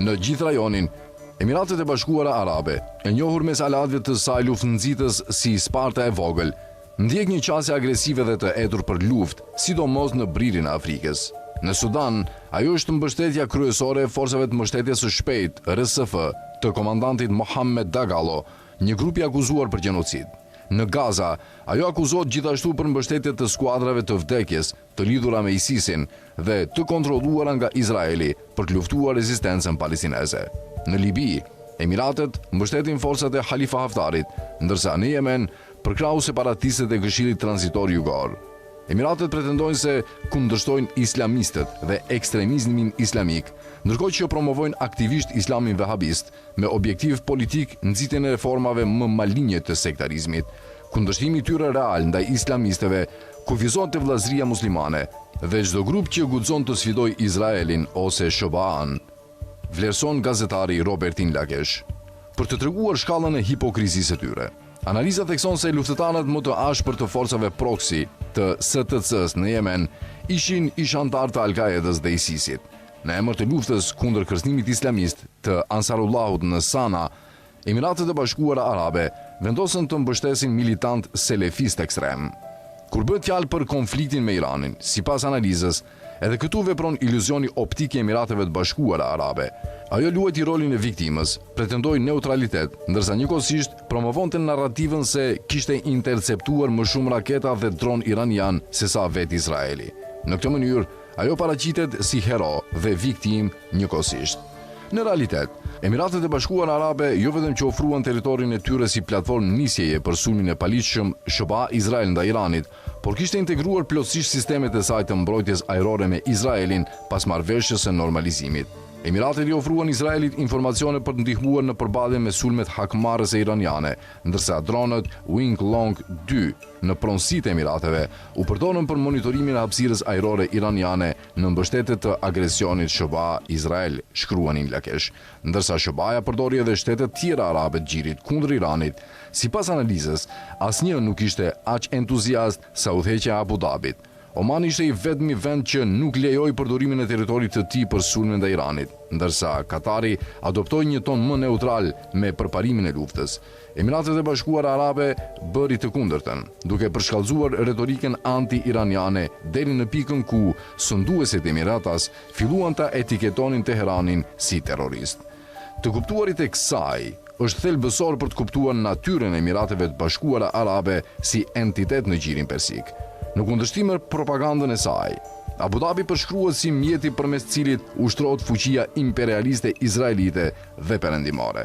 në gjithë rajonin. Emiratet e Bashkuara Arabe, e njohur mes alatëve të saj luftënëzitës si Sparta e vogël, ndjek një qasje agresive dhe të etur për luftë, sidomos në bririn e Afrikës. Në Sudan, ajo është mbështetja kryesore e forcave të mbështetjes së shpejtë, RSF, të komandantit Mohammed Dagalo, një grup i akuzuar për gjenocid. Në Gaza, ajo akuzohet gjithashtu për mbështetje të skuadrave të vdekjes, të lidhura me ISIS-in dhe të kontrolluara nga Izraeli për të luftuar rezistencën palestineze. Në Libi, Emiratet mbështetin forcat e Halifa Haftarit, ndërsa në Yemen përkrau separatistët e Këshillit Transitor Jugor. Emiratet pretendojnë se kundërshtojnë islamistët dhe ekstremizmin islamik, ndërkohë që promovojnë aktivisht islamin vehabist me objektiv politik nxitjen e reformave më malinje të sektarizmit. Kundërshtimi i tyre real ndaj islamistëve kufizohet te vllazëria muslimane dhe çdo grup që guxon të sfidojë Izraelin ose SBA-n, vlerëson gazetari Robertin Lakesh. Për të treguar shkallën e hipokrizisë së tyre, analiza thekson se luftëtarët më të ashpër të forcave proxy të STC-s në Yemen ishin ish antar të Al-Qaedës dhe ISIS-it. Në emër të luftës kundër kërcënimit islamist të Ansarullahut në Sana, Emiratet e Bashkuara Arabe vendosën të mbështesin militant selefist ekstrem. Kur bëhet fjalë për konfliktin me Iranin, sipas analizës, edhe këtu vepron iluzioni optik i Emirateve të Bashkuara Arabe. Ajo luajti rolin e viktimës, pretendoi neutralitet, ndërsa njëkohësisht promovonte narrativën se kishte interceptuar më shumë raketa dhe dron iranian sesa vetë Izraeli. Në këtë mënyrë, ajo paraqitet si hero dhe viktim njëkohësisht. Në realitet, Emiratet e Bashkuara Arabe jo vetëm që ofruan territorin e tyre si platformë nisjeje për sulmin e paligjshëm SBA Izrael ndaj Iranit, por kishte integruar plotësisht sistemet e saj të mbrojtjes ajrore me Izraelin pas marrëveshjes së normalizimit. Emiratet i ofruan Izraelit informacione për të ndihmuar në përballje me sulmet hakmarrëse iraniane, ndërsa dronët Wing Long 2 në pronësitë e Emirateve u përdorën për monitorimin e hapësirës ajrore iraniane në mbështetje të agresionit SBA Izrael, shkruanin Lakesh, ndërsa SBA-ja përdori edhe shtetet tjera arabe të gjirit kundër Iranit. Sipas analizës, asnjë nuk ishte aq entuziast sa udhëheqja e Abu Dhabit. Oman ishte i vetmi vend që nuk lejoi përdorimin e territorit të tij për sulmin ndaj Iranit, ndërsa Katari adoptoi një ton më neutral me përparimin e luftës. Emiratet e Bashkuara Arabe bëri të kundërtën, duke përshkallëzuar retorikën anti-iraniane deri në pikën ku sunduesit e Emiratas filluan ta etiketonin Teheranin si terrorist. Të kuptuarit e kësaj është thelbësor për të kuptuar natyrën e Emirateve të Bashkuara Arabe si entitet në gjirin persik. Në kundërshtim me propagandën e saj, Abu Dhabi përshkruhet si mjeti përmes cilit ushtrohet fuqia imperialiste izraelite dhe perëndimore.